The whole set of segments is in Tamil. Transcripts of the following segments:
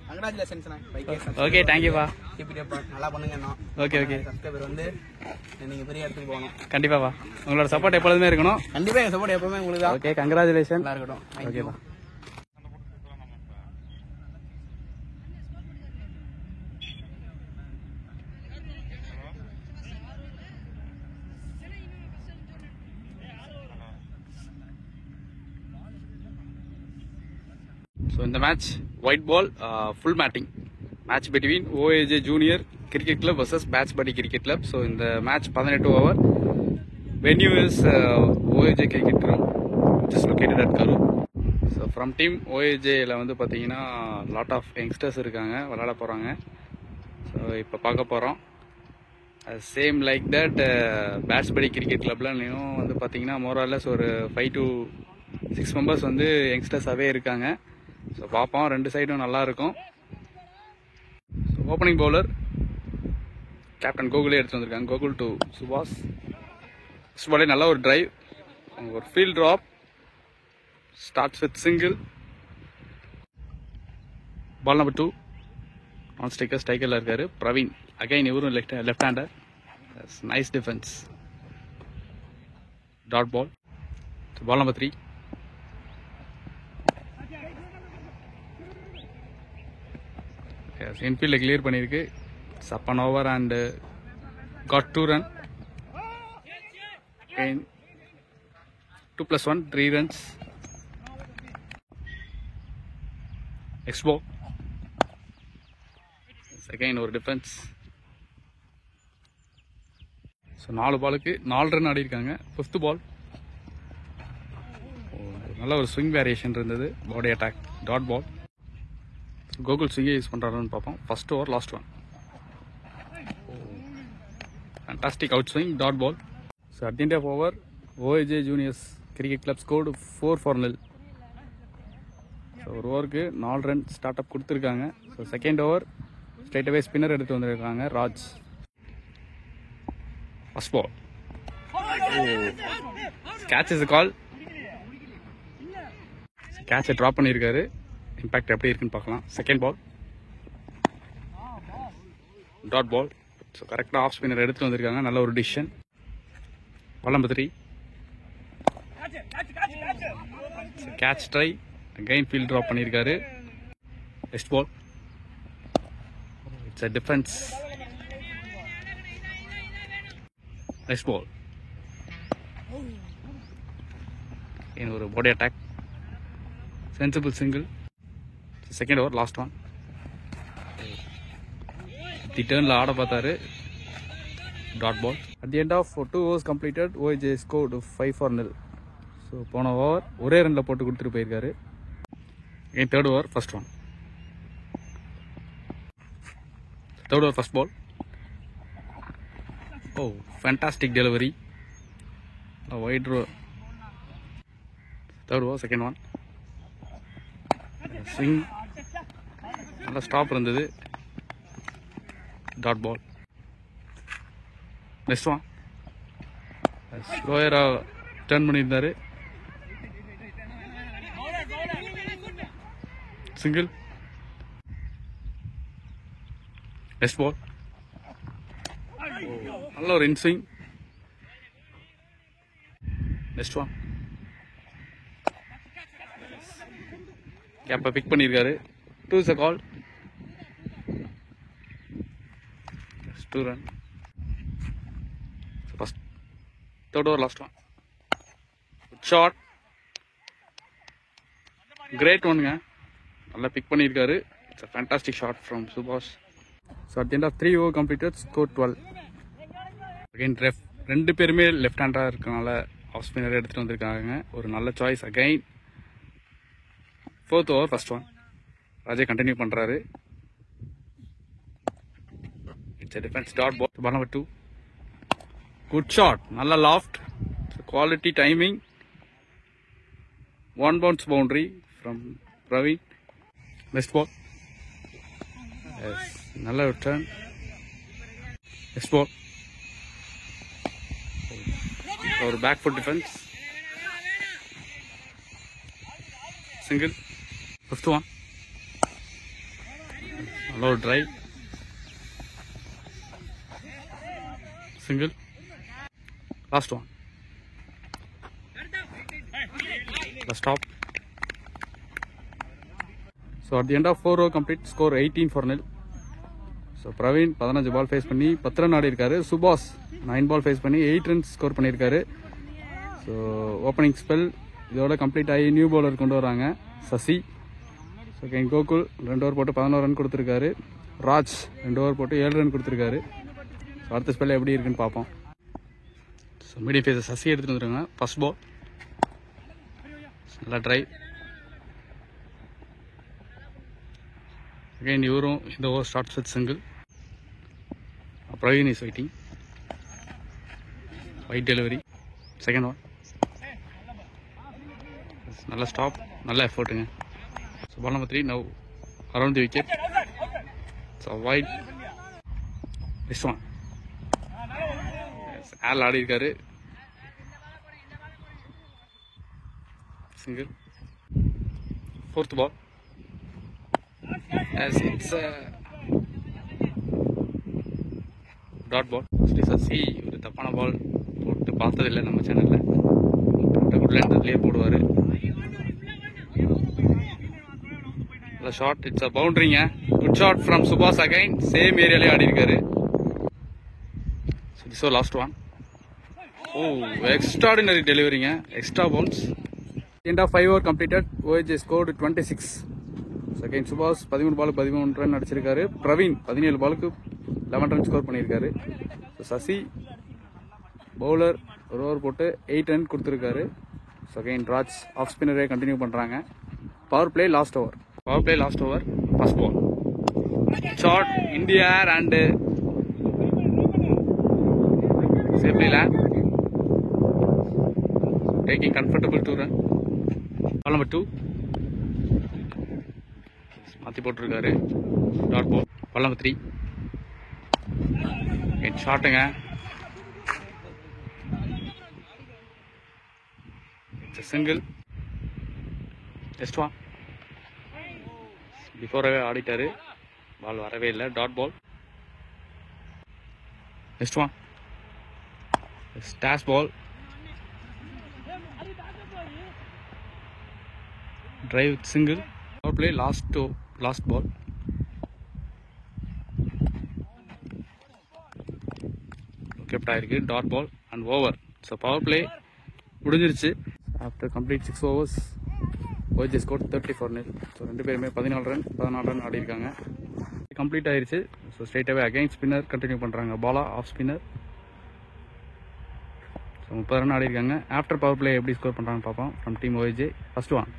கங்க்ராச்சுலேஷன்ஸ். ஓகே, தேங்க்யூப்பா. நல்லா பண்ணுங்க. Okay okay. சப்ஸ்கிரைபர் வந்து நீங்கள் பெரிய இடத்துக்கு போகணும். கண்டிப்பாப்பா. உங்களோட சப்போர்ட் எப்பொழுதுமே இருக்கணும். கண்டிப்பாக எங்கள் சப்போர்ட் எப்பவுமே உங்களுக்கு தான். Okay, congratulation. நல்லா இருக்கட்டும். ஓகேப்பா. ஸோ இந்த match white ball full matting match between OAJ junior cricket club versus பேட்ச் படி கிரிக்கெட் கிளப். ஸோ இந்த match 18 over. Venue is OAJ cricket ground which is located at Karur. So from team ஓஏஜேயில் வந்து பார்த்தீங்கன்னா லாட் ஆஃப் யங்ஸ்டர்ஸ் இருக்காங்க, விளாட போகிறாங்க. ஸோ இப்போ பார்க்க போகிறோம். சேம் லைக் தட் பேட்ச் படி கிரிக்கெட் கிளப்லையும் வந்து பார்த்தீங்கன்னா மோராலஸ் ஒரு 5 to 6 மெம்பர்ஸ் வந்து யங்ஸ்டர்ஸாகவே இருக்காங்க. ஸோ பார்ப்போம், ரெண்டு சைடும் நல்லாயிருக்கும். So opening bowler captain Gokhale எடுத்து வந்திருக்காங்க. கோகுல் டு சுபாஷ். ஃபர்ஸ்ட் பாலே நல்ல ஒரு டிரைவ், ஒரு field drop, starts with single. Ball number 2 நான் ஸ்ட்ரைக்கரில் இருக்காரு பிரவீன். அகைன் இவரும் left hander. Nice defence. Dot ball. Ball number 3 இன்ஃபீல்டில் கிளியர் பண்ணியிருக்கு. சப்பன் over and got 2 run. 2+1 3 runs. Next ball. Second ஒரு டிஃபென்ஸ். ஸோ 4 பாலுக்கு 4 ரன் ஆடி இருக்காங்க. 5th பால். நல்ல ஒரு ஸ்விங் வேரியேஷன் இருந்தது. Body attack. Dot ball. Gokul ஸ்விங்கை யூஸ் பண்ணுறாருன்னு பார்ப்போம். First over last one. Fantastic out swing. Dot ball. So at the end of over OAJ juniors cricket club scored 4-0. So ஒரு ஓவருக்கு 4 ரன் ஸ்டார்ட் அப் கொடுத்துருக்காங்க. So second over straight away spinner எடுத்து வந்திருக்காங்க Raj. First ball. Catch is call. கேட்சை ட்ராப் பண்ணியிருக்காரு. இம்பாக்ட் எப்படி இருக்குன்னு பார்க்கலாம். Second ball. Dot ball. So கரெக்டாக ஆஃப் ஸ்பின்னர் எடுத்துகிட்டு வந்திருக்காங்க. நல்ல ஒரு decision. Ball number 3 catch try. Again field drop பண்ணியிருக்காரு. Next ball. It's a defence. Next ball. ஒரு body attack. Sensible single. Second over last one. The டர்னில் ஆட பார்த்தாரு. Dot ball. At the end of 2 overs completed OAJ scored 5-0. So போன ஓவர் ஒரே ரனில் போட்டு கொடுத்துட்டு போயிருக்காரு. again third over first one. Third over first ball. Oh, fantastic delivery. A wide row. Third over second one. Swing. நல்ல ஸ்டாப் இருந்தது. Dot ball. Next one. ஸ்லோயராக டர்ன் பண்ணியிருந்தாரு. சிங்கிள். Next ball. நல்ல ஒரு இன்ஸ்விங். Next one. கேப்பை பிக் பண்ணியிருக்காரு. 2 is a call. 2 run. First, third over, last one. Good shot. Great one, guy. நல்லா பிக் பண்ணியிருக்காரு. It's a fantastic shot from Subhash. So at the end of 3 overs completed, score 12. Again, ref. ரெண்டு பேருமே லெஃப்ட் ஹேண்டராக இருக்கனால ஆஃப் ஸ்பின்னர் எடுத்துகிட்டு வந்திருக்காங்க. ஒரு நல்ல choice. Again 4th over, first one. ராஜே கண்டினியூ பண்ணுறாரு. It's a defense. Dot ball. Ball number 2. Good shot. நல்ல loft. Quality timing. 1 bounce boundary from Praveen. Next ball. Yes. நல்ல ஒரு turn. Next ball. ஒரு back foot defence. Single. 5th one. Hello, drive. Single. Last one. Last stop. So at the end of 4 over complete, score 18-0. So Praveen 15 ball face பண்ணி 10 run ஆடி இருக்காரு. சுபாஷ் 9 ball face பண்ணி 8 runs ஸ்கோர் பண்ணியிருக்காரு. ஸோ ஓப்பனிங் ஸ்பெல் இதோட கம்ப்ளீட் ஆகி நியூ பவுலர் கொண்டு வராங்க சசி. ஸோ கோகுல் 2 ஓவர் போட்டு 11 ரன் கொடுத்துருக்காரு. ராஜ் 2 ஓவர் போட்டு 7 ரன் கொடுத்துருக்காரு. ஸோ அடுத்த ஸ்பெல் எப்படி இருக்குன்னு பார்ப்போம். ஸோ மீடியம் ஃபேஸை சசி எடுத்துகிட்டு வந்துருங்க. ஃபர்ஸ்ட் பால் நல்லா ட்ரைவ். அகைன் இவரும் இந்த over starts with single. Praveen is waiting. Wide delivery. Second one நல்ல ஸ்டாப், நல்ல எஃபர்ட்டுங்க. So ball number 3 now around the wicket. So wide next one ஆல் ஆடி இருக்காரு. Single. Fourth ball it's dot ball. Sasi ஒரு தப்பான பால் போட்டு பார்த்ததில்லை நம்ம சேனலில். குட்லேண்டர்லேயே போடுவார். நல்ல ஷாட். இட்ஸ் அ பவுண்டரிங்க. Good shot from Subash. Again same ஏரியாலே ஆடி இருக்காரு. So last one. Oh extraordinary டெலிவரிங்க. Extra bounce. End of 5 over completed. OAJ scored 26. Again சுபாஷ் 13 பாலுக்கு 13 ரன் அடிச்சிருக்காரு. பிரவீன் 17 பாலுக்கு 11 ரன் ஸ்கோர் பண்ணியிருக்காரு. ஸோ சசி பவுலர் ஒரு ஓவர் போட்டு 8 ரன் கொடுத்துருக்காரு. ஸோ அகைன் ராஜ் ஆஃப் ஸ்பின்னரே கண்டினியூ பண்ணுறாங்க. Power play last over. First ball shot in the air and safely land. Taking comfortable 2 run. Ball number 2 மாற்றி போட்டிருக்காரு. Dot ball. பால் நம்பர் 3 ஷாட்டுங்க. சிங்கிள். நெக்ஸ்ட் ஒன் பிஃபோராகவே ஆடிட்டாரு. பால் வரவே இல்லை. Dot ball. நெக்ஸ்ட் ஒன் ஸ்டாஷ் ball. Drive with single. Power play last ball. Kept ஆயிருக்கு. Dot ball and over. So power play முடிஞ்சிருச்சு. After complete 6 overs OAJ score 34. So 2 பேருமே 14 ரன் ஆடி இருக்காங்க. கம்ப்ளீட் ஆயிருச்சு. ஸோ ஸ்ட்ரைட்டாகவே அகைன் ஸ்பின்னர் கண்டினியூ பண்ணுறாங்க. Bala off spinner. So 30 run ஆடி இருக்காங்க. ஆஃப்டர் பவர் பிளே எப்படி ஸ்கோர் பண்ணுறாங்கன்னு பார்ப்போம். From team OAJ. First one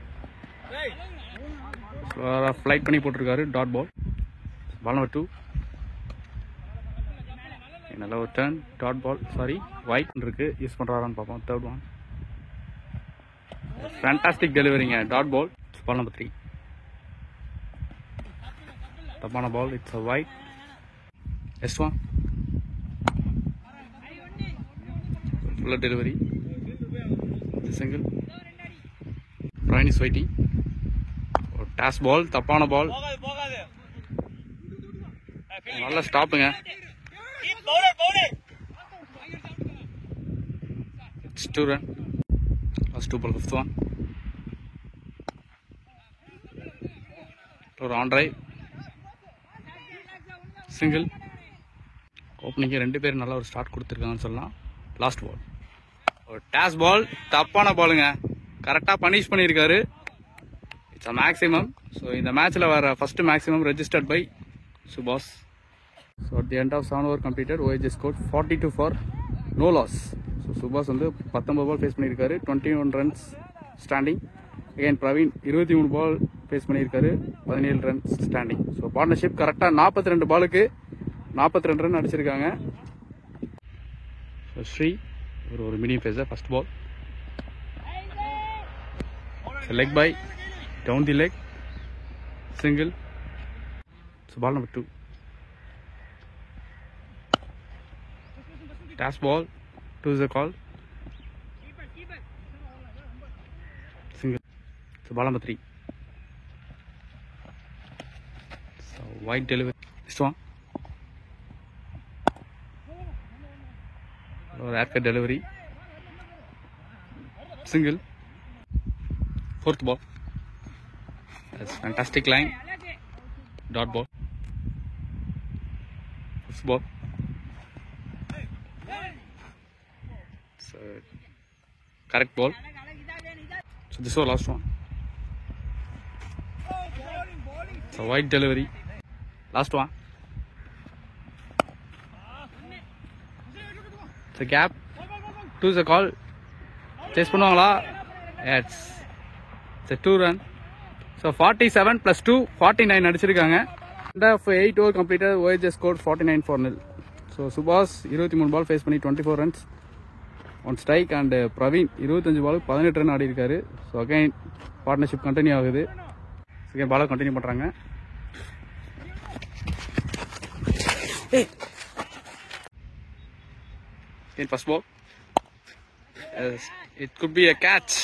flight பண்ணி போட்டிருக்காரு. Dot ball. பால் நம்பர் 2 நல்ல ஒரு turn. Dot ball. Sorry wide இருக்கு. யூஸ் பண்ணுறாரான்னு பார்ப்போம். தேர்ட் ஒன் ஃபேண்டாஸ்டிக் டெலிவரிங்க. Dot ball. பால் நம்பர் 3 தப்பான ball. It's a wide. Next one ஃபுல்லாக delivery. Single. Brian is waiting. Toss ball. தப்பான பால். நல்ல ஸ்டாப்புங்க. It's 2 run. Last 2 ball. Fifth one ஒரு ஆன் டிரைவ். சிங்கிள். ஓப்பனிங்கு 2 பேர் நல்ல ஒரு ஸ்டார்ட் கொடுத்துருக்காங்கன்னு சொல்லலாம். லாஸ்ட் பால் ஒரு டாஸ் பால். தப்பான பாலுங்க. கரெக்டாக பனிஷ் பண்ணியிருக்காரு. It's a maximum. ஸோ இந்த மேட்ச்சில் வர first maximum registered by Subash. So at the end of 7 over completed OAJ scored 42 for no loss. So Subash வந்து 19 பால் ஃபேஸ் பண்ணியிருக்காரு. 21 runs standing. Again Praveen 23 ball face பண்ணியிருக்காரு. 17 ரன்ஸ் ஸ்டாண்டிங். ஸோ பார்ட்னர்ஷிப் கரெக்டாக 42 பாலுக்கு 42 ரன் அடிச்சிருக்காங்க. ஸோ ஸ்ரீ ஒரு medium pacer. First ball leg by down the leg. Single. So ball number 2 dash ball. 2 is a call. Single. So ball number 3 So wide delivery. Next one. Rapid delivery. Single. Fourth ball. That's fantastic line. Dot ball. Fifth ball. So correct ball. So this was last one. So wide delivery. Last one. It's a gap. 2 is a call. Chase பண்ணுவாங்களா? It's a 2 run. So 47 plus 2, 49 அடிச்சிருக்காங்க. And of 8 over completed, OAJ scored 49 for nil. So Subhas 23 ball face பண்ணி 24 runs on strike and Praveen 25 ball 18 run ஆடி இருக்காரு. So again partnership continue ஆகுது. Second ball continue பண்றாங்க. In first ball, it could be a catch.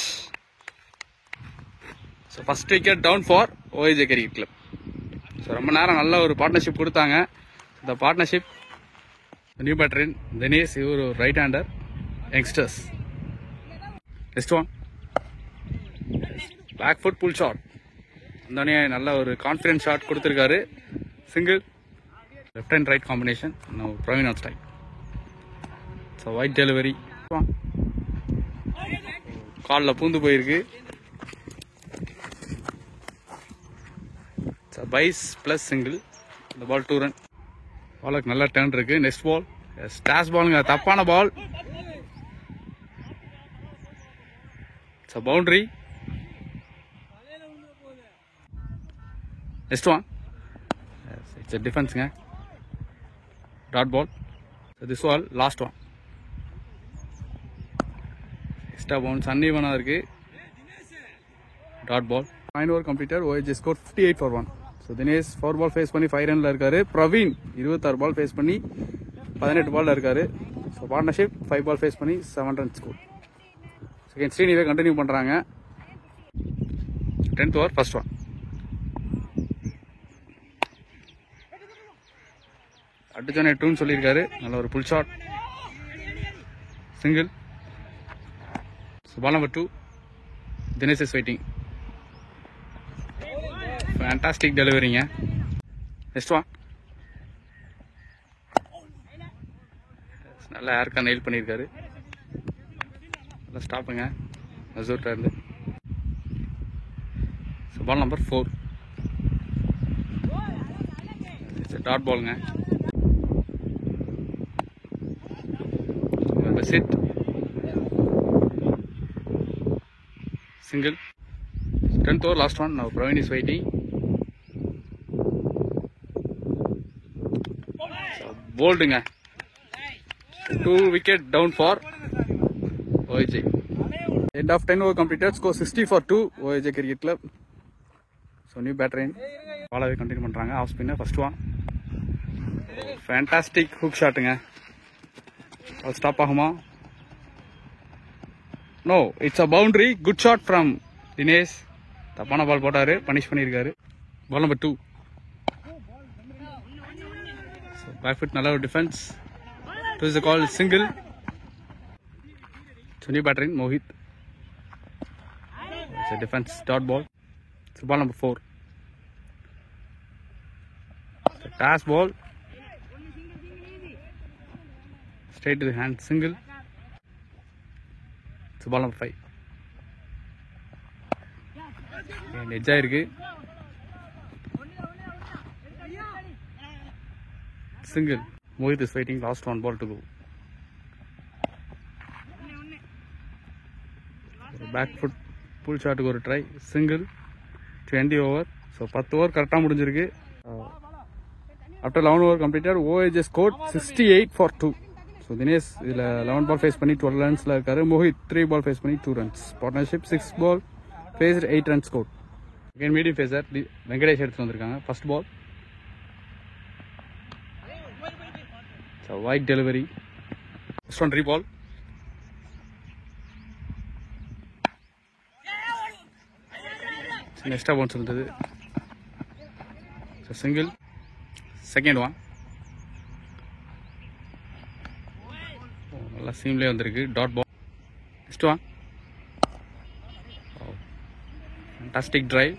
So first wicket down for OAJ Cricket Club. So ரொம்ப நேரம் நல்ல ஒரு பார்ட்னர்ஷிப் கொடுத்தாங்க. The partnership, the new batter in Dinesh, இவர் right hander, youngsters. Next one, back foot pull shot. இந்தோனே நல்ல ஒரு கான்ஃபிடன்ஸ் ஷாட் கொடுத்துருக்காரு. Single, left and right combination. Now Praveen on strike. So wide delivery. காலில் பூந்து போயிருக்கு. பைஸ் பிளஸ் சிங்கிள். இந்த பால் 2 ரன். பாலுக்கு நல்ல டர்ன் இருக்கு. நெக்ஸ்ட் பால் ஸ்டாஷ் பாலுங்க, தப்பான ball. Boundary. Next one, it's டிஃபென்ஸுங்க. Dot ball. This ball last one. Extra bounce அன்இவனாக இருக்கு. Dot ball. 9 over completed, OAJ scored 58 for 1. So Dinesh 4 ball face பண்ணி 5 ரன்ல இருக்காரு. Praveen 26 ball face பண்ணி 18 பால்ல இருக்காரு. So partnership 5 ball face பண்ணி 7 runs score. Second Srinivai continue பண்றாங்க. 10th over first one. அடிச்சோனே டூன் சொல்லியிருக்காரு. நல்ல ஒரு pull shot. Single. So ball number 2. Dinesh is waiting. Fantastic deliveryங்க. Next one. நல்ல ஏர்க்கா நெயில் பண்ணியிருக்காரு. நல்லா ஸ்டாப்புங்க நசூர்ட்ட இருந்து. So ball number 4. டாட் பாலுங்க. சிட். Single. 10th over last one. Now Praveen is waiting. Bolding. 2 wicket down for OAJ. End of 10 over completed. Score 60 for 2. OAJ Cricket Club. So new batter in. Ball continue பண்றாங்க. Off spinner first one. Fantastic hook shotங்க. Ball stop ஆகுமா? No, it's a boundary. Good shot from Dinesh. தப்பான பால் போட்டாரு. பனிஷ் பண்ணியிருக்காரு. Ball number 2. Back foot நல்ல ஒரு defence. It is a call single. So new batter in Mohit. It's a defense dot ball. So ball number 4. So toss ball. Straight to the hand, single. So ball number 5. Edge ஆயிருக்கு. Single. Mohit is waiting. Last one ball to go. Back foot pull shot க்கு ஒரு try. Single. 20 over. So 10 over கரெக்டா முடிஞ்சிருக்கு. After 11 over completed, OAJ scored 68 for 2. So Dinesh இதுல 11 ball face பண்ணி 12 runsல இருக்காரு. Mohit 3 ball face பண்ணி 2 runs. Partnership 6 ball faced 8 runs scored. Again medium facer Venkatesh எடுத்து வந்திருக்காங்க. First ball. So wide delivery. Next one re-ball. So next bounce இருந்தது. So single. Second one. நல்லா சீம்லேயே வந்திருக்கு. Dot ball. Next one. Fantastic drive.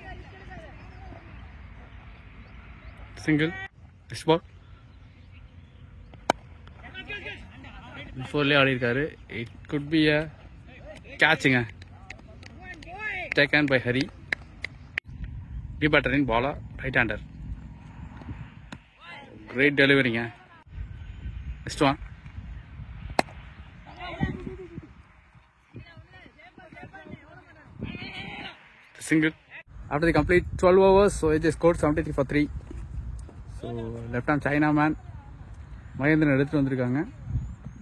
Single. Next ball. பிஃபோர்லேயே ஆடி இருக்காரு. இட் குட் பி அ கேட்சுங்க. Taken by Hari. டி பேட்டரின் பாலா ரைட் ஹேண்டர். கிரேட் டெலிவரிங்க. Next one. Single. After the complete 12 overs, so OAJ scored 73 for 3. So left hand China man Mahendran எடுத்துட்டு வந்திருக்காங்க.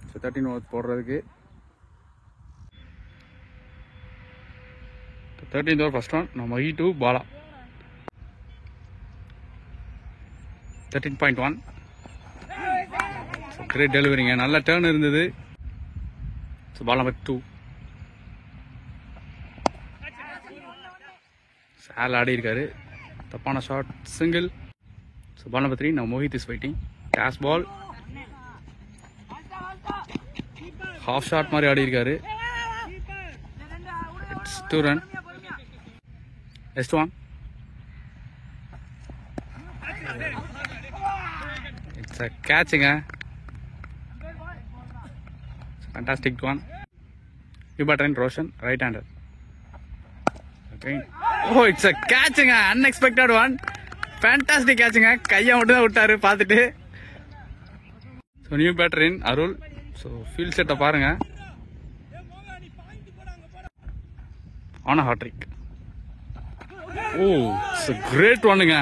ஸோ 13 overs போடுறதுக்கு. 13th over first one. நம்ம E2 பாலா 13.1. So great டெலிவரிங்க. நல்ல டேர்ன் இருந்தது. So ball number 2. சால் ஆடி இருக்காரு. தப்பான shot. Single. So ball number 3. Non Mohit is waiting. கேஷ் பால். ஹாஃப் ஷாட் மாதிரி ஆடி இருக்காரு. It's 2 run. Next one. It's a கேட்சுங்க. Fantastic one. New batter Roshan right hander. Oh, it's a catching, unexpected one. Fantastic catching. கையை மட்டும் தான் விட்டாரு பார்த்துட்டு. So new batter in Arul. So field செட்டை பாருங்க. On hattrick. Oh, it's a great ஒன்னுங்க.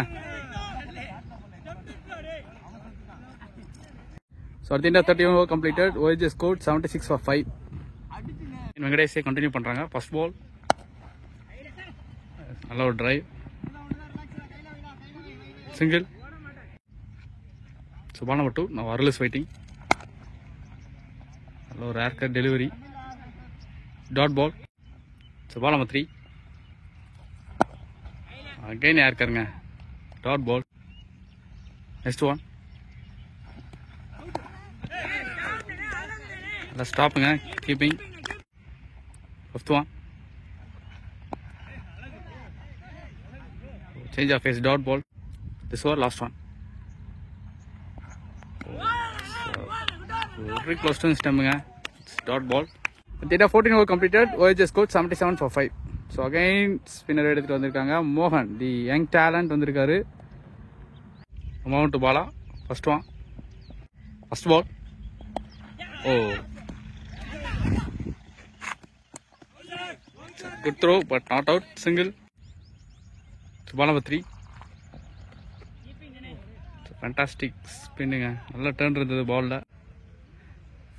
So at the end of 30 over completed, OAJ scored 76 for 5. வெங்கடேஷே கண்டினியூ பண்ணுறாங்க. First ball. நல்ல ஒரு drive. Single. So ball number 2. Non Arul is waiting. நல்ல ஒரு yorker delivery. Dot ball. So ball number 3. Again ஏர்கருங்க. Dot ball. Next one. நல்லா ஸ்டாப்புங்க. Keeping. Fifth one. Change of face. Dot ball. This over last one. Very close to stem. It's dot ball. Data 14 over completed. OAJ scored 77 for 5. So again spinner எடுத்துட்டு வந்திருக்காங்க. மோகன் the young talent வந்திருக்காரு. Amount to ball. First one. First ball. Oh. Good throw but not out. Single. Ball number 3. Fantastic spinning. நல்ல டர்ன் இருந்தது பால்ல.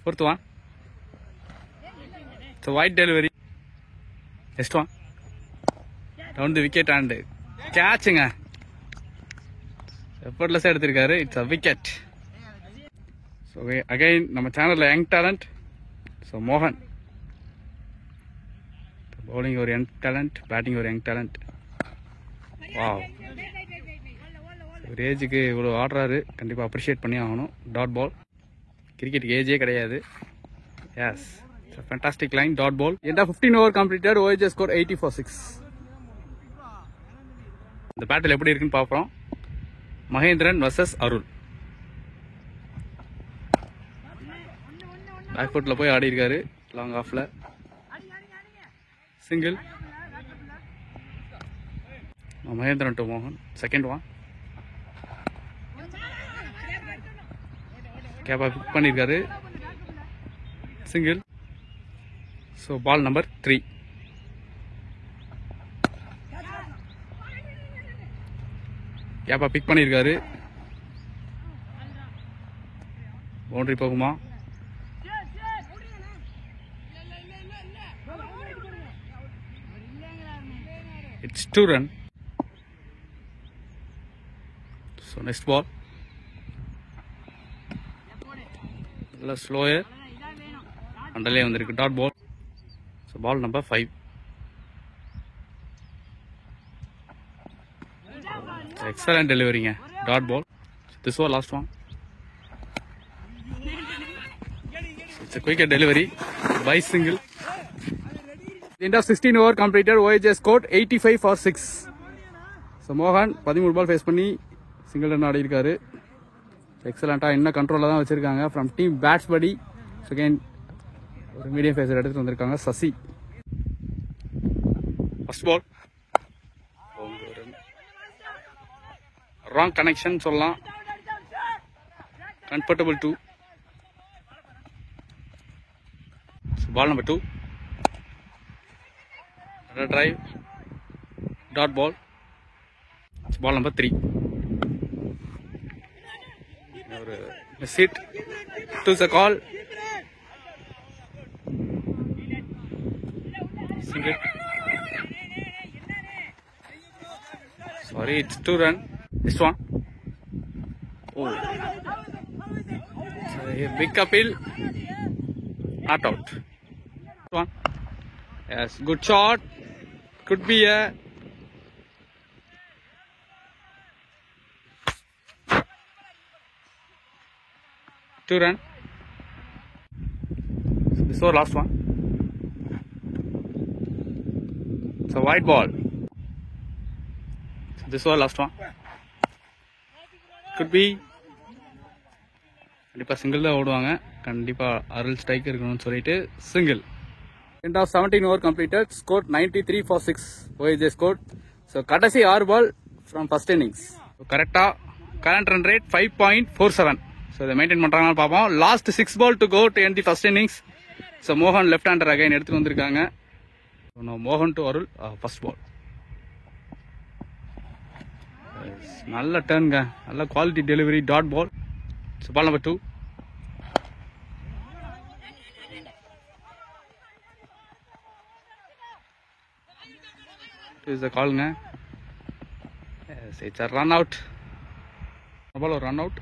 Fourth one. It's a wide delivery. Next one. Down the wicket and catching. Effortless எடுத்திருக்காரு. It's a wicket. So again நம்ம சேனல்ல young talent. So மோகன். Bowling ஒரு young talent, batting ஒரு young talent. வாவ், ஒரு ஏஜுக்கு இவ்வளோ ஆடுறாரு. கண்டிப்பாக அப்ரிஷியேட் பண்ணி ஆகணும். Dot ball. கிரிக்கெட்டுக்கு ஏஜே கிடையாது. Yes, fantastic line. Dot ball. End 15 over completed. OAJ scored 80 for 6. இந்த பேட்டில் எப்படி இருக்குன்னு பார்ப்போம். மகேந்திரன் வர்சஸ் அருள். பேக் ஃபுட்டில் போய் ஆடி இருக்காரு. லாங் ஆஃப்ல. சிங்கிள். மகேந்திரன் டு மோகன். Second one. கேப்பா பிக் பண்ணியிருக்காரு. Single. So ball number 3. Keeper pick பண்ணியிருக்காரு. பவுண்டரி போகுமா? It's 2 run. So next ball. நல்லா ஸ்லோயர் அண்டர்லே வந்திருக்கு. Dot ball. So ball number 5. Excellent டெலிவரிங்க. Dot ball. This was last one. It's a quick delivery by single. End of 16 over completed. OAJ scored 85 for 6. So Mohan 13 ball face பண்ணி single run ஆடி இருக்காரு. எக்ஸலண்டா என்ன கண்ட்ரோல்ல தான் வச்சிருக்காங்க from team bats buddy. Again ஒரு மீடியம் ஃபேஸர் எடுத்துட்டு வந்திருக்காங்க Sasi. First ball wrong connection சொல்லலாம். Comfortable 2. Ball number 2. Another drive. Dot ball. Ball number 3. Miss it. To the call. Single. Sorry, it's 2 run. This one. Oh. So, big appeal. Not out. One. Yes, good shot. Could be a two run. So this was last one. It's a white ball. So this was last one. Could be. கண்டிப்பா சிங்கிள் தான் ஓடுவாங்க. கண்டிப்பா அருள் ஸ்ட்ரைக் இருக்கணும்னு சொல்லிட்டு single. End of 17 over completed. Scored 93 for 6. OAJ scored. So கடைசி 6 ball from first innings. So கரெக்டா current run rate 5.47. So இதை மெயின்டைன் பண்றாங்கன்னு பார்ப்போம். Last 6 ball to go to end the first innings. So மோகன் left hander again எடுத்துட்டு வந்திருக்காங்க. So now மோகன் to அருள் first ball. நல்ல டர்ன்ங்க, நல்ல quality delivery dot ball. So ball number 2. Is the call nga? Yes, it's a run out. Ball or run out.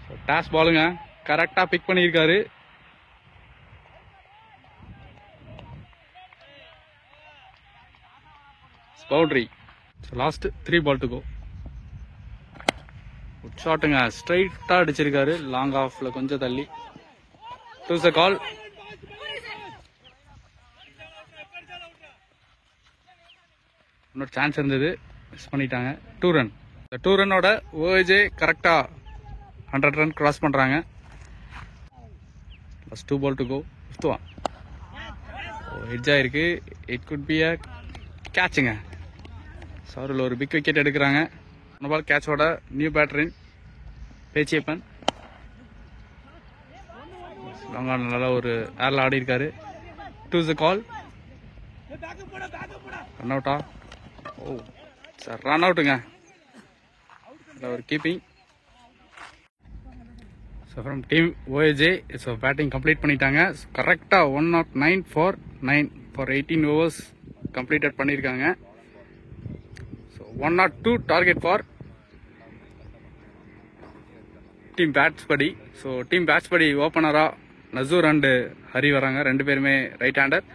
So task ball nga, correcta pick பண்ணிருக்காரு. Boundary. So last 3 ball to go. Good shot nga, straight அடிச்சிருக்காரு. Long off ல கொஞ்சம் தள்ளி. To the call. இன்னொரு சான்ஸ் இருந்தது, மிஸ் பண்ணிட்டாங்க. 2 ரன். இந்த 2 ரன்னோட OAJ கரெக்டா 100 ரன் கிராஸ் பண்றாங்க. Last 2 ball to go. 5th one. Edge ஆயிருக்கு. இட் குட் பி அ கேட்சுங்க. சாரில் ஒரு பிக் விக்கெட் எடுக்கிறாங்க. ஒன் பால் கேட்சோட நியூ பேட்டரின் பேச்சியப்பன் நல்லா ஒரு ஏர்ல ஆடி இருக்காரு. 2 is the call. ரன் அவுட்டா? ஓ சார், ரன் அவுட்டுங்க. ஒரு keeping. So from team OAJ so batting complete பண்ணிட்டாங்க. கரெக்டாக 109 for 9 for 18 overs கம்ப்ளீட்டட் பண்ணியிருக்காங்க. ஸோ 102 டார்கெட் ஃபார் டீம் பேட்ஸ் படி. ஸோ டீம் பேட்ஸ் படி ஓப்பனராக நசூர் அண்டு ஹரி வராங்க. 2 பேருமே ரைட் ஹேண்டர்.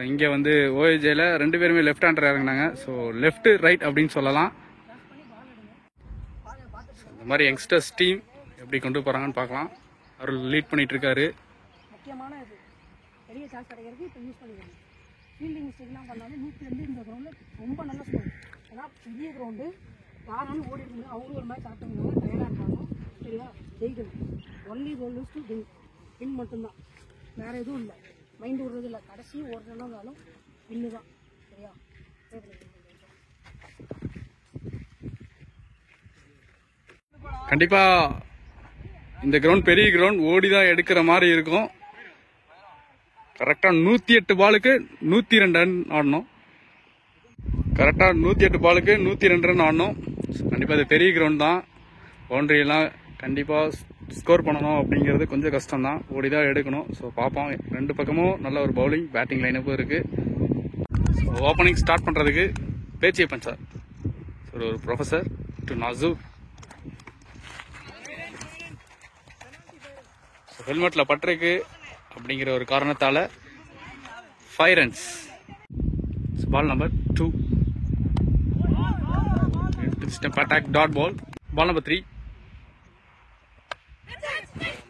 இங்கே வந்து OAJல 2 பேருமே லெஃப்ட் ஹேண்டர் இறங்கினாங்க. ஸோ லெஃப்ட் ரைட் அப்படின்னு சொல்லலாம். இந்த மாதிரி யங்ஸ்டர்ஸ் டீம் எப்படி கொண்டு போறாங்கன்னு பார்க்கலாம். அவர் லீட் பண்ணிட்டு இருக்காரு. முக்கியமான இது பெரிய சான்ஸ் கிடைக்கிறது இப்போ யூஸ் பண்ணிக்கணும். ஃபீல்டிங் மிஸ்டேக்லாம் பண்ணாலும் 102 இந்த கிரவுண்டில் ரொம்ப நல்ல ஸ்கோர். ஏன்னா பெரிய கிரவுண்டு யாராலும் ஓடி இருந்தாங்க. அவங்களும் ஒரு மேட்ச் ஆட்டவங்க டயர்டாக இருப்பாங்க. சரியா, ஜெயிக்கணும். Only goal use to win மட்டும்தான், வேற எதுவும் இல்லை. மைண்ட் விடுறது இல்லை. கடைசி ஒரு ரன்னாலும் வின்னு தான். சரியா, கண்டிப்பா இந்த கிரவுண்ட் பெரிய கிரவுண்ட், ஓடிதான் எடுக்கிற மாதிரி இருக்கும். கரெக்டா 108 பாலுக்கு 102 ரன் ஆடணும். கரெக்டா 108 பாலுக்கு 102 ரன் ஆடணும். கண்டிப்பா இது பெரிய கிரவுண்ட் தான். பவுண்டரி எல்லாம் கண்டிப்பா ஸ்கோர் பண்ணணும் அப்படிங்கிறது கொஞ்சம் கஷ்டம் தான். ஓடிதான் எடுக்கணும். ஸோ பார்ப்போம். 2 பக்கமும் நல்ல ஒரு பவுலிங் பேட்டிங் லைனப்பும் இருக்கு. ஓப்பனிங் ஸ்டார்ட் பண்றதுக்கு பேச்சியப்பன் சார், ஒரு ப்ரொஃபசர் டு நசூர். ஹெல்மெட்ல பட்டிருக்கு அப்படிங்கிற ஒரு காரணத்தால 5 runs. Ball number 2. Stump attack dot ball. Ball number 3.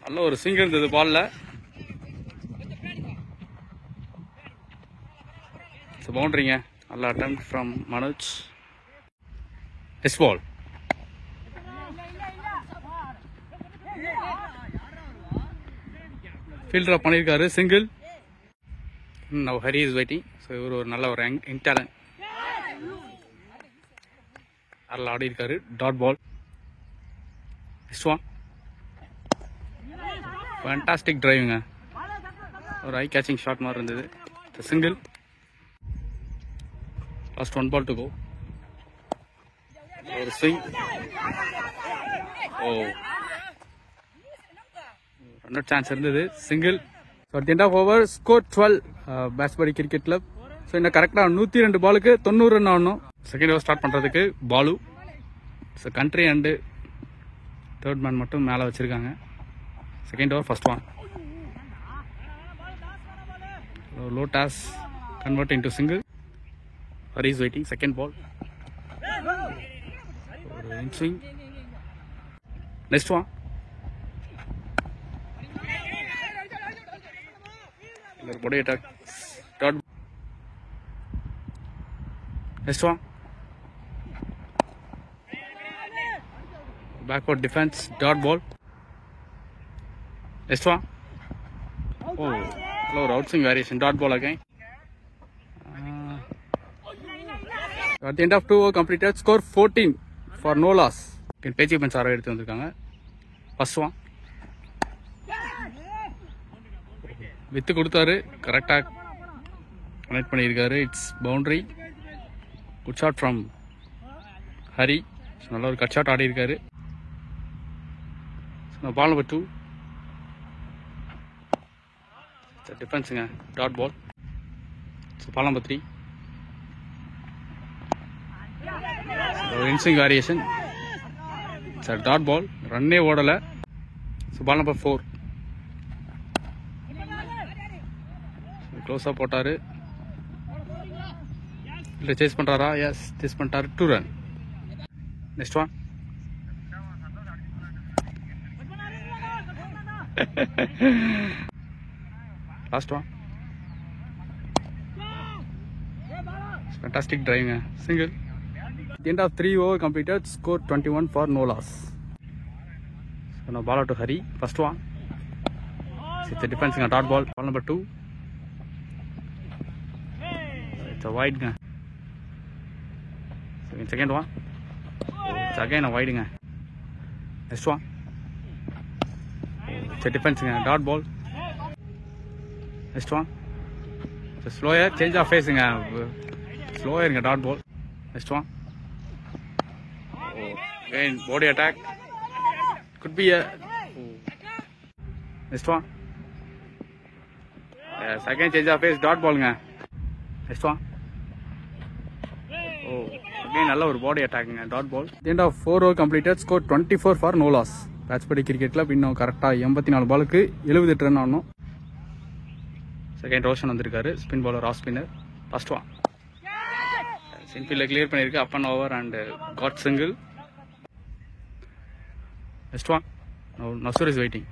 நல்ல ஒரு ஸ்விங் இருந்தது பால்ல. பவுண்டரிங்க. நல்ல attempt from Manoj. Next ball. Fielder up பண்ணியிருக்காரு. Single. Now Hari is waiting. So இவர் ஒரு நல்ல ஒரு யங் டேலண்ட். நல்லா ஆடி இருக்காரு. Dot ball. Next one. Fantastic டிரைவிங்க. ஒரு ஐ கேச்சிங் ஷாட் மாதிரி இருந்தது. Single. Last 1 ball to go. ஒரு swing. Oh, run out chance இருந்தது. Single. So at the end of over score 12 பேட்ஸ்படி கிரிக்கெட் கிளப். ஸோ இன்னும் கரெக்டாக 102 பாலுக்கு 90 ரன் ஆகணும். செகண்ட் ஓவர் ஸ்டார்ட் பண்ணுறதுக்கு Balu. So country and third man மட்டும் மேலே வச்சுருக்காங்க. Second over first one. Low toss convert into single. Hari is waiting. Second ball. In swing. Next one. Body attack. Dot. Next one. Backward defense. Dot ball. Next one. Oh, lower outswing variation. Dot ball again. At the end of 2 overs completed, score 14 for no loss. Pechi பஞ்ச் ஆரோ எடுத்து வந்திருக்காங்க. First one. வித்து கொடுத்தாரு. கரெக்டாக கனெக்ட் பண்ணியிருக்காரு. It's boundary. Good shot from Hari. நல்ல ஒரு கட் ஷாட் ஆடி இருக்காரு. Ball number 2. டிஃபென்ஸுங்க. Dot ball. Ball number 3. Inswing variation. Sir dot ball. ரன்னே ஓடலை. So ball number 4. க்ளோஸாக போட்டார். இல்லை சேஸ் பண்ணுறாரா? எஸ், சேஸ் பண்ணிட்டாரு. 2 run. Next one. Last one. Fantastic டிரைவிங்க. Single. At the end of 3 overs completed, score 21 for no loss. So now ball out to Hari. First one. It's a defense dot ball. Ball number 2. It's a wide gun. Second one. It's again a wide gun. Next one. It's a defense dot ball. Next one. It's a slower change of facing. Slower dot ball. Next one. Again body attack. Could be a. Next one. Yes, again change of face. Dot ball nga. Next one. Oh, again நல்ல ஒரு body attack nga. Dot ball. The end of 4 overs completed. Score 24 for no loss. பேட்ஸ்படி கிரிக்கெட் கிளப் இன்னும் கரெக்டாக 84 பாலுக்கு 78 ரன் ஆகணும். செகண்ட் ரோஷன் வந்திருக்காரு. Spin bowler, off spinner. First one. சின்ஃபீல்டில் கிளியர் பண்ணியிருக்கு. Up and over and got single. Next one. Nasoor is waiting.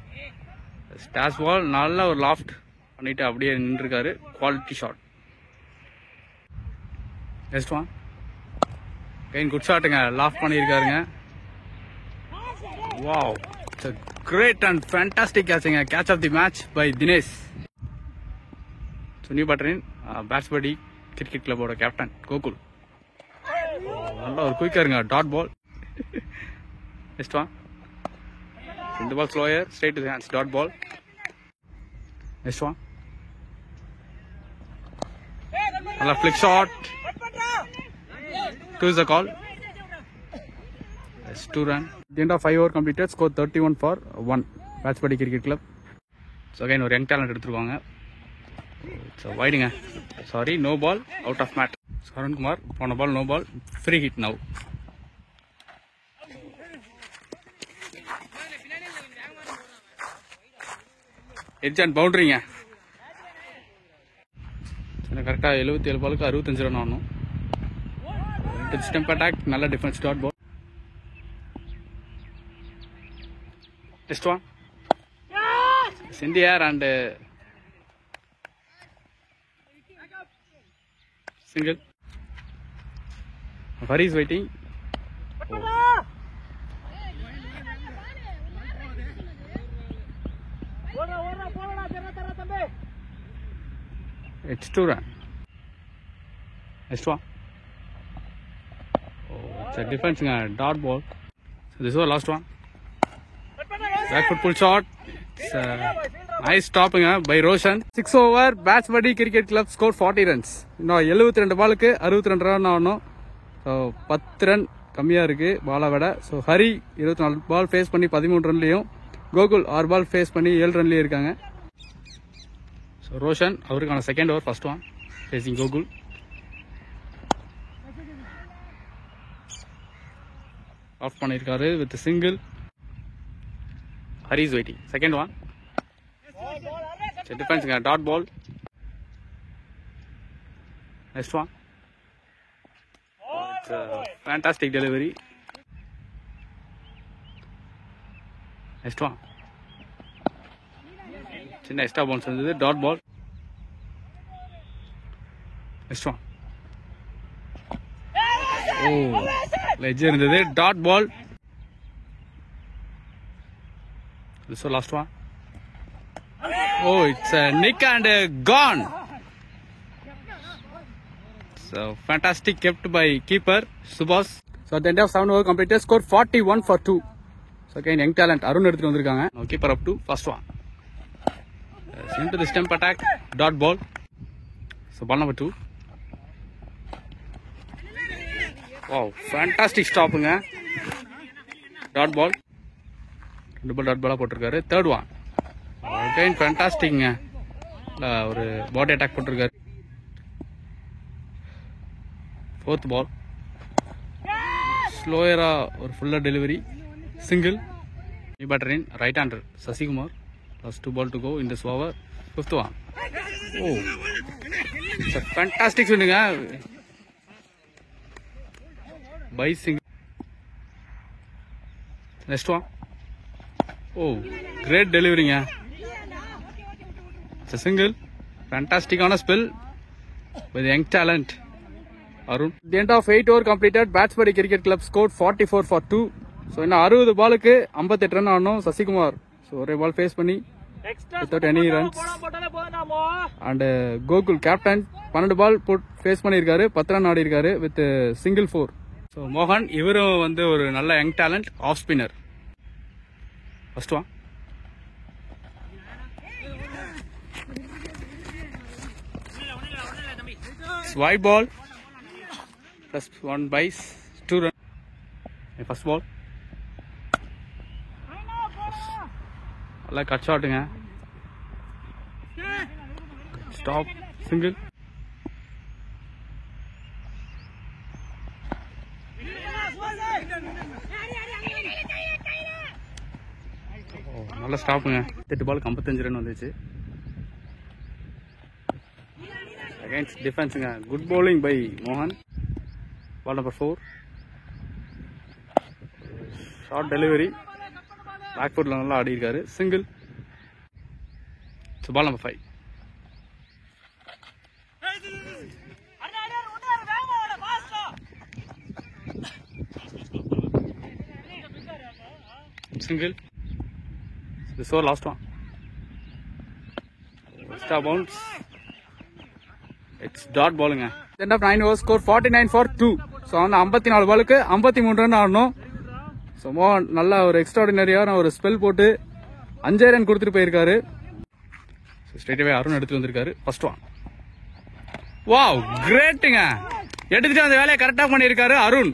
ஸ்டாஸ் பால். நல்ல ஒரு லாஃப்ட் பண்ணிட்டு அப்படியே நின்றுருக்காரு. Quality shot. Next one. Again good ஷாட்டுங்க. லாஃப்ட் பண்ணியிருக்காருங்க. Wow, it's a great and fantastic catching. Catch of the match by Dinesh. New பேட்டரின் பேட்ஸ்படி கிரிக்கெட் கிளப்போட கேப்டன் கோகுல். நல்ல ஒரு குயிக்காருங்க. Dot ball. Next one. இந்த ball slower. Straight to the hands. Dot ball. Next one. நல்ல flick shot. 2 is the call. Yes, 2 run. The end of 5 overs completed. Score 31 for 1. பேட்ஸ்படி கிரிக்கெட் கிளப். ஸோ அகைன் ஒரு யங் டேலண்ட் எடுத்துருவாங்க. ஸோ வைடுங்க. Sorry, no ball. Out of மேட். அருண்குமார். போன ball no ball. Free hit now. Edge and பவுண்டரிங்க. கரெக்டாக 77 பாலுக்கு 65 ரன் ஆகணும். Stump attack. நல்ல defence. Dot ball. Next one. It's in the air and single. Hari is waiting. Oh. It's 2 run. Next one. Oh, it's a defense dot ball. So this is the last one. Back foot pull shot. It's a nice stopping by Roshan. 6 over. Batch Buddy Cricket Club scored 40 runs. No, 72 ballukku 62 run ஆகணும். So 10 run கம்மியா இருக்கு பாலை விட. So ஹரி 24 பால் ஃபேஸ் பண்ணி 13 ரன்லயும், கோகுல் 6 பால் ஃபேஸ் பண்ணி 7 ரன்லயும் இருக்காங்க. So Roshan அவருக்கான second over first one facing Gokul. Off பண்ணிருக்காரு with single. Hari is waiting. Second one. It's a defense dot ball. Next one. It's a fantastic delivery. Next one. Chinna extra bounce irundhathu, dot ball. Next one. Oh, ledge irundhathu, dot ball. This is the last one. Oh, it's a nick and gone. So fantastic kept by keeper Subhas. So at the end of 7 over completed, score 41 for 2. So again young talent Arun eduthu vandirukanga. Now keeper up to first one. Into the stump attack, dot ball. So ball number 2. Wow, fantastic stopping dot ball. Dot ball போட்டிருக்காரு. Third one. Again fantastic ஒரு பாடி அட்டாக் போட்டிருக்காரு. Fourth ball. Slower ஒரு fuller delivery. Single. New batter in right hander Sasikumar. Last 2 ball to go in this over. Fifth one. Oh, it's a fantastic swing by single. Next one. Oh, great delivery It's a single. Fantastic on a spell by the young talent Arun. At the end of 8 over completed, Batch Buddy Cricket Club scored 44 for 2. So in 60 ballukku 58 run ஆனோம் Sasikumar. So ஒரே ball face பண்ணி without any runs. And Gokul captain 12 ball face பண்ணிருக்காரு, 10 run ஆடி இருக்காரு with single 4. So Mohan இவரும் வந்து ஒரு நல்ல young talent off spinner. First one. Wide ball plus 1 by 2 run. First ball. Like cut shot stop single. நல்ல ஸ்டாப்புங்க. 8 பால் 55 ரன் வந்துச்சு. Against defense good bowling by Mohan. Ball number 4. Short delivery. Back foot la nalla aadi irkaru. Single. So ball number 5. Single. This was last one. Extra bounce. It's dot bowling. End of 9 overs, score 49 for 2. So on the 54 ballukku 53 run ஆடணும். So Mohan நல்ல ஒரு எக்ஸ்ட்ராடினரியான ஒரு ஸ்பெல் போட்டு 5 ரன் கொடுத்துட்டு போயிருக்காரு. So straight away அருண் எடுத்து வந்திருக்காரு. First one. Wow, greatங்க. எடுத்துட்டு அந்த வேலையை கரெக்டா பண்ணிருக்காரு அருண்.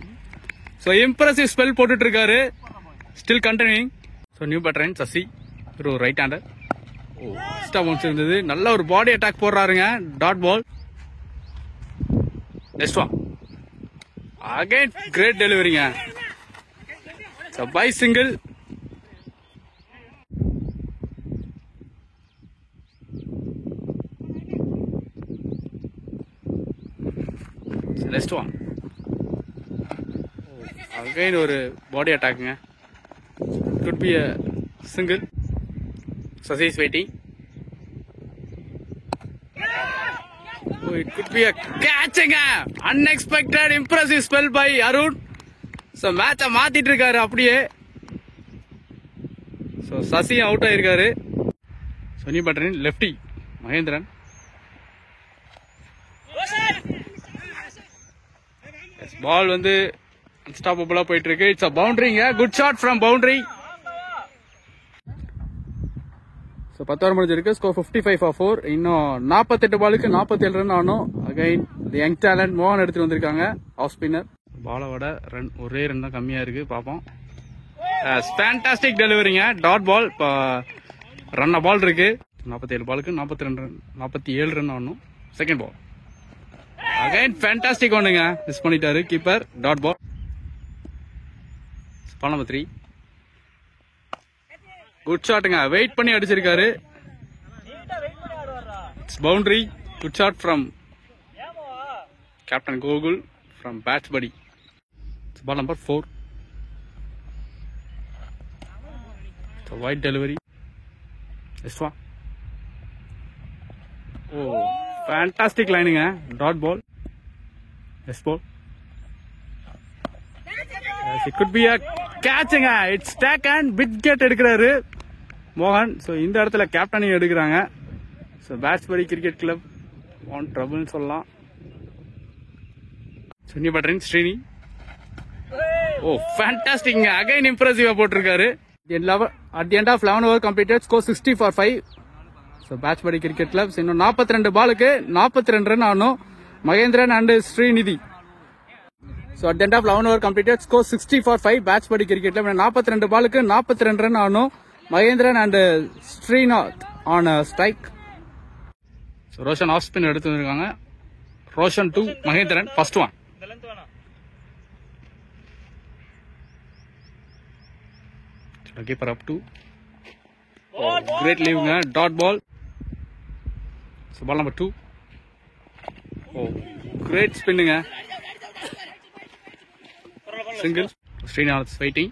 So impressive spell போட்டுட்டு இருக்காரு. Still continuing. So new batter in Sasi. Right hander. Oh, extra bounce இருந்தது. நல்ல ஒரு பாடி அட்டாக் போடுறாருங்க. Dot ball. Next one. Again great delivery So by single. So next one. Again ஒரு பாடி அட்டாக்ங்க. Could be a Single. Sasi is waiting. Oh, it could be a catching. Unexpected, impressive spell by Arun. So match மாத்திட்டு இருக்காரு அப்படியே. So Sasi அவுட் ஆயிருக்காரு. Sunny Butterin lefty Mahendran. Yes, ball வந்து unstoppable போயிட்டு இருக்கு. It's a boundary. Good shot from boundary. So 10 over முடிஞ்சிருக்கு. ஸ்கோர் 55-4. இன்னும் 48 பாலுக்கு 47 ரன் ஆனோம். அகைன் தி யங் டேலண்ட் மோகன் எடுத்துட்டு வந்திருக்காங்க ஆஃப் ஸ்பின்னர். பாலோட ரன் ஒரே ரன் தான் கம்மியா இருக்கு. பாப்போம். ஃபேண்டாஸ்டிக் டெலிவரிங்க. Dot ball. ரன் பால் இருக்கு. 47 பாலுக்கு 47 ரன் ஆனோம். செகண்ட் பால் அகைன் ஃபேண்டாஸ்டிக் ஒண்ணுங்க. மிஸ் பண்ணிட்டாரு keeper. Dot ball. Ball number 3. Good ஷாட்டுங்க. வெயிட் பண்ணி அடிச்சிருக்காரு. It's boundary. Good shot from captain Gokul from Batsbury. Ball number 4. Wide delivery. எஸ்வா. ஓ ஃபேண்டாஸ்டிக் லைனுங்க. Dot ball. எஸ் ball. It could be a catching. It's stack and wicket எடுக்கிறாரு மோகன். ஸோ இந்த இடத்துல கேப்டனையும் எடுக்கிறாங்க. So Batsbury cricket club on ட்ரபிள்னு சொல்லலாம். சுன்னி பட்ரின் ஸ்ரீனி. Oh fantastic. அகைன் இம்ப்ரெசிவா போட்டிருக்காரு. At the end of 11 over completed, score 60-5. So Batsbury cricket club இன்னும் 42 பாலுக்கு 42 ரன் ஆனோம். Mahendran and Srinidhi. So at the end of 11 over completed, score 60-5. Batsbury கிரிக்கெட்ல 42 பாலுக்கு 42 ரன் ஆனோம். Mahendran and Srinath on strike. So Roshan off spin எடுத்து வந்திருக்காங்க. Roshan 2, Mahendran first one. Keeper up to. Great லீவுங்க. Dot ball. So ball number 2. Oh great ஸ்பின்னுங்க. Single. Srinath is waiting.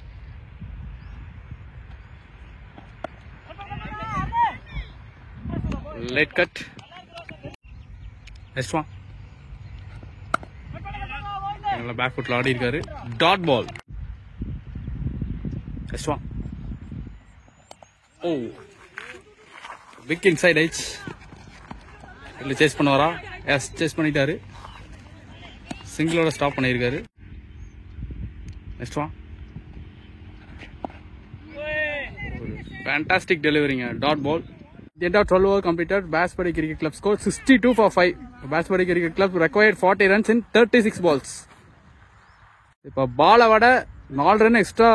Late cut. Next one. Back foot ஆடி இருக்காரு. Dot ball. Next one. Oh. Big inside edge. இல்ல சேஸ் பண்ணுவாரா? எஸ் சேஸ் பண்ணிட்டாரு. சிங்கிளோட ஸ்டாப் பண்ணியிருக்காரு. Next one. Fantastic delivering. Dot ball. The end of 12 over completed. Basbari Cricket Club scored 62-5. Basbari Cricket Club required 40 runs in 36 balls. இப்போ பாலை விட 4 ரன் எக்ஸ்ட்ரா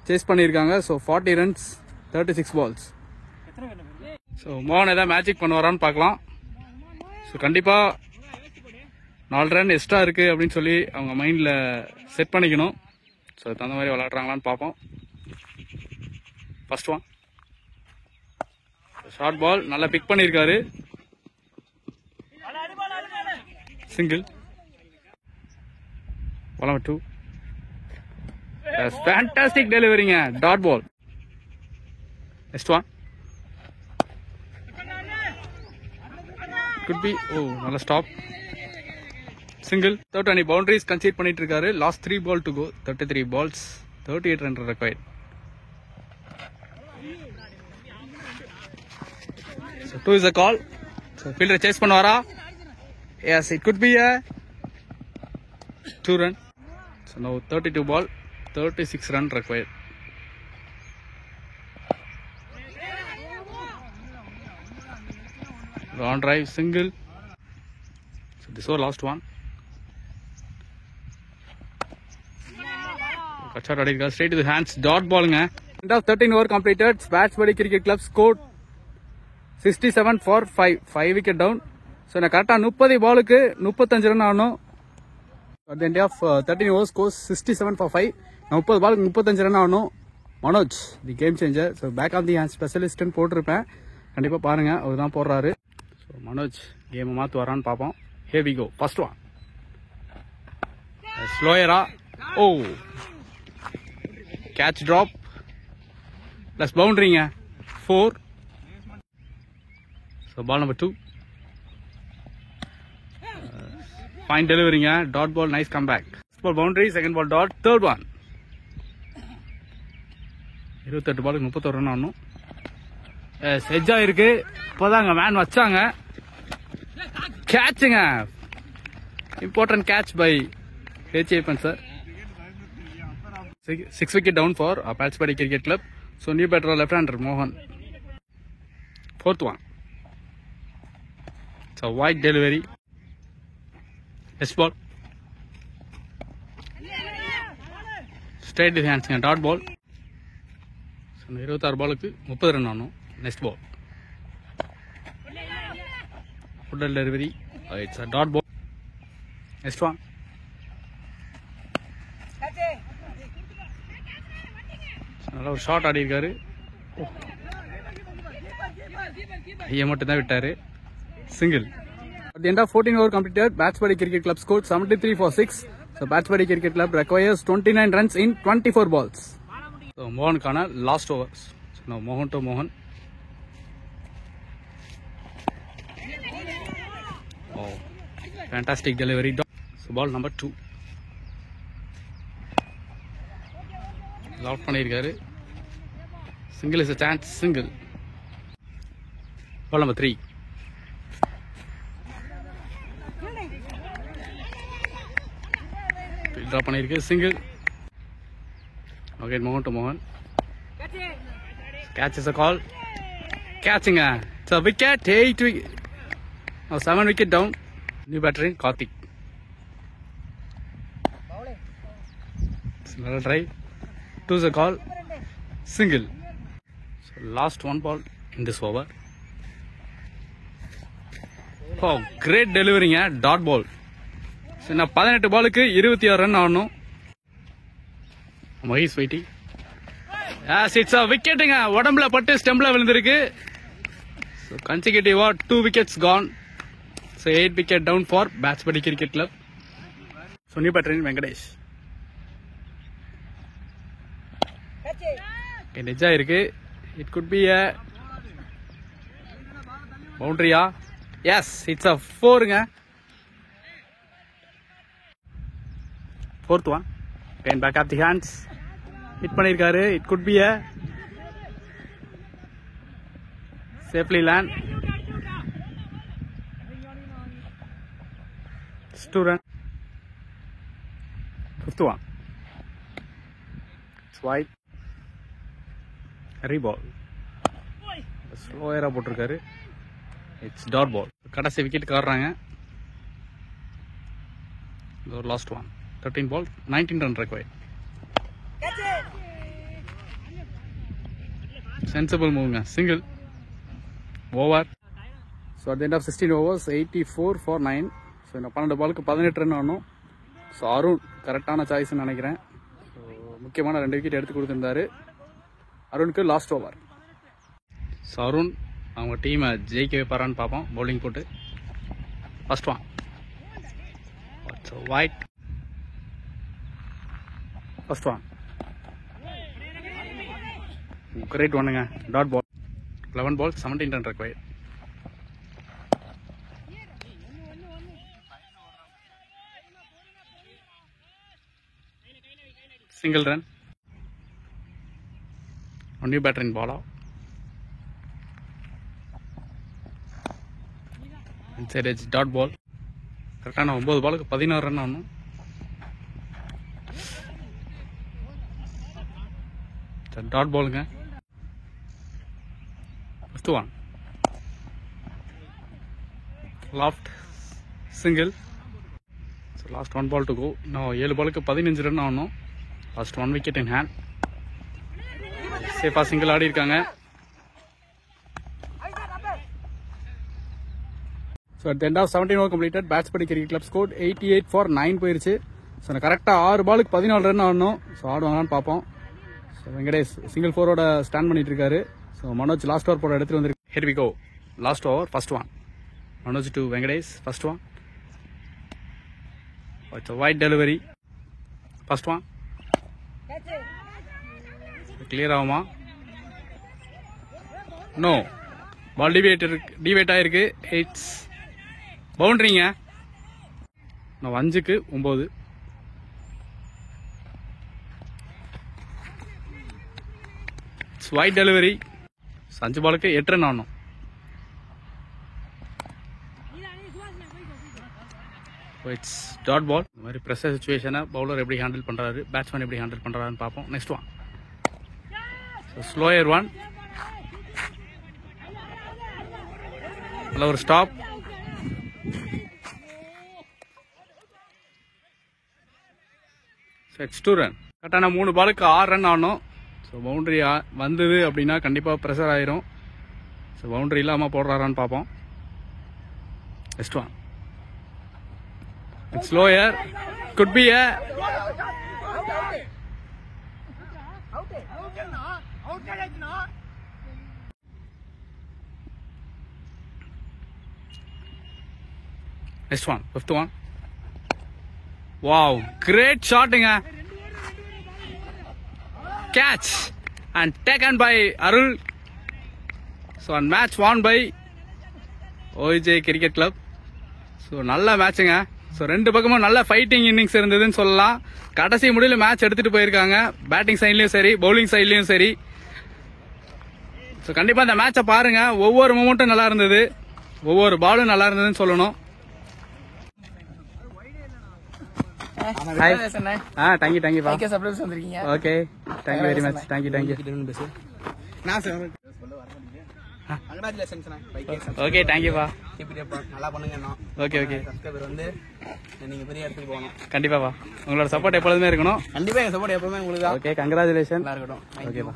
சேஸ் பண்ணியிருக்காங்க. So 40 runs 36 balls. ஸோ மோகன் ஏதாவது மேஜிக் பண்ணுவாரான்னு பார்க்கலாம். ஸோ கண்டிப்பாக 4 ரன் எக்ஸ்ட்ரா இருக்கு அப்படின்னு சொல்லி அவங்க மைண்ட்ல செட் பண்ணிக்கணும். ஸோ தகுந்த மாதிரி விளையாடுறாங்களான்னு பார்ப்போம். First one. ஷார்ட் பால் நல்லா பிக் பண்ணியிருக்காரு. சிங்கிள். Ball number 2. ஃபேண்டாஸ்டிக் டெலிவரிங்க. Dot ball. Next one. Could be. Oh நல்ல ஸ்டாப். Single. 30 boundaries concede பண்ணிட்டு இருக்காரு. Last 3 ball to go. 33 balls. 38 run required. So 2 is a call. So fielder chase பண்ணுவாரா? Yes, it could be a 2 run. So now 32 ball. 36 run required. On drive. Single. So this was last one. Straight to the hands. Dot ball. End of 13 over completed. Basbari Cricket Club scored 67-5. 5 wicket down. So na correct 30 ball ku 35 run ஆனோம். At the end of 13 overs scores 67-5. 30 ball 35 run ஆனோம். Manoj the game changer. So back off the hand ஸ்பெஷலிஸ்ட்னு போட்டிருப்பேன். கண்டிப்பாக பாருங்க. அவர் தான் போடுறாரு. ஸோ மனோஜ் கேமை மாற்று வரான்னு பார்ப்போம். Here we go. First one. ஸ்லோயரா. Oh catch drop. ப்ளஸ் பவுண்டரிங்க 4. So ball number 2. ஃபைன் டெலிவரிங்க. Dot ball. Nice come back. Ball boundary. Second ball dot. Third one. 28 பாலுக்கு 31 ரன் ஆடணும். செஜ்ஜா இருக்கு. இப்போதாங்க மேன் வச்சாங்க. கேட்சுங்க. Important catch by H. Appan sir. 6 wicket down for Patchpady Cricket Club. So new batter left-hander Mohan. 4th one. It's a wide delivery. Yes ball. Straight hands. Dot ball. So 26 பாலுக்கு 30 ரன் ஆனோம். Next ball. Full delivery. It's a dot ball. Next one. நல்ல ஒரு ஷாட் ஆடி இருக்காரு. ஐயா மட்டும் தான் விட்டாரு. Single. At the end of 14 over completed, Patchpady Cricket Club scored 73 for 6. So Patchpady Cricket Club requires 29 runs in 24 balls. So Mohankana last overs. So now Mohan to Mohan. Oh, fantastic delivery. So ball number 2. Out பண்ணியிருக்காரு. Single is a chance. Single. Ball number 3. Draw பண்ணியிருக்கு. சிங்கிள். ஓகே மோகன் டு மோகன். Catch is a call. கேட்சுங்க. It's a wicket. 7 wicket down. New battering Karthik. நல்ல try. 2 is a call. Single. So last one ball in this over. Oh, great delivery. Dot ball. So now 18 பாலுக்கு 26 ரன் ஆடணும். Mahesh வைட்டி. Yes, it's a wicket. உடம்புல பட்டு ஸ்டெம்ப்ல விழுந்திருக்கு. So consecutive 2 wickets gone. So 8 wicket down for Patchpady Cricket Club. So new batter Venkatesh. நெஜா இருக்கு. இட் குட் பி a பவுண்டரியா? எஸ், இட்ஸ் a 4ங்க. 4th one. Again back up the hands. Hit பண்ணிருக்காரு. It could be a safely land. 2 run. 5th one. It's wide. Reball. ஸ்லோயராக போட்டிருக்காரு. It's dot ball. கடைசி விக்கெட் காடுறாங்க. ஒரு last one. 13 ball 19 run required. Sensible மூவ்ங்க. Single. Over. So at the end of 16 overs 84 for 9. So இந்த 12 பாலுக்கு 18 ரன் ஆகணும். ஸோ அருண் கரெக்டான சாய்ஸ்ன்னு நினைக்கிறேன். ஸோ முக்கியமான 2 விக்கெட் எடுத்து கொடுத்துருந்தாரு. அருணுக்கு லாஸ்ட் ஓவர். ஸோ அருண் அவங்க டீமை ஜெயிக்க வைப்பாரான்னு பார்ப்போம். பவுலிங் போட்டு. First one. Wide. First one. Great ஒன்னுங்க. Dot ball. 11 balls 17 run required. Single run. Only batter in ball out. Inside edge dot ball. கரெக்டான 9 பாலுக்கு 16 ரன் ஆகணும். டாட் பாலுங்க. First one. Loft. Single. So last 1 ball to go. இன்னும் 7 பாலுக்கு 15 ரன் ஆகணும். Last 1 wicket in hand. சேஃபாக சிங்கிள் ஆடி இருக்காங்க. So at the end of 17 over completed, Patchpady Cricket Club scored 88 for 9 போயிருச்சு. ஸோ நான் கரெக்டாக 6 பாலுக்கு 14 ரன் ஆடணும். ஸோ ஆடுவாங்கன்னு பார்ப்போம். ஸோ வெங்கடேஷ் சிங்கிள் 4ஓட ஸ்டாண்ட் பண்ணிட்டு இருக்காரு. ஸோ மனோஜ் லாஸ்ட் ஓவர் போட எடுத்துட்டு வந்துருக்கு. Here we go. Last over first one. Manoj to Venkatesh. First one. It's a wide delivery. First one. Clear ஆகுமா? நோ, பால் டிவேட் ஆயிருக்கு. இட்ஸ் பவுண்டரிங்க. 5க்கு 9. It's wide delivery. 5 பாலுக்கு 8 ரன் ஆடணும். It's dot ball. இந்த மாதிரி ப்ரெஷர் சுச்சுவேஷனை பவுலர் எப்படி ஹேண்டில் பண்ணுறாரு, பேட்ஸ்மேன் எப்படி ஹேண்டில் பண்ணுறாருன்னு பார்ப்போம். Next one slower one. நல்ல ஒரு ஸ்டாப். It's 2 run. கரெக்டான 3 பாலுக்கு 6 ரன் ஆடணும். ஸோ பவுண்டரி வந்தது அப்படின்னா கண்டிப்பாக ப்ரெஷர் ஆயிரும். ஸோ பவுண்டரி இல்லாமல் போடுறாரான்னு பார்ப்போம். Next one it's lower. Good be a next one, 5th one. Wow, great shotting. Catch and taken by Arul. So on match won by OAJ Cricket Club. So நல்ல மேட்சுங்க. ஸோ 2 பக்கமும் நல்ல ஃபைட்டிங் இன்னிங்ஸ் இருந்ததுன்னு சொல்லலாம். கடைசி முடிவில் மேட்ச் எடுத்துட்டு போயிருக்காங்க. பேட்டிங் சைட்லயும் சரி, பவுலிங் சைட்லயும் சரி. ஸோ கண்டிப்பா இந்த மேட்சை பாருங்க. ஒவ்வொரு மூமெண்ட்டும் நல்லா இருந்தது, ஒவ்வொரு பாலும் நல்லா இருந்ததுன்னு சொல்லணும். Thank you. Okay, thank you very much. Thank you. Okay, தேங்க்யூப்பா. நல்லா பண்ணுங்க. ஓகே. சப்ஸ்கிரைபர் வந்து நீங்க பெரிய இடத்துக்கு போகணும். கண்டிப்பாப்பா. உங்களோட சப்போர்ட் எப்பொழுதுமே இருக்கணும். கண்டிப்பா எங்க சப்போர்ட் எப்பவுமே உங்களுக்கு தான். Okay, congratulation. நல்லா இருக்கட்டும். ஓகேப்பா.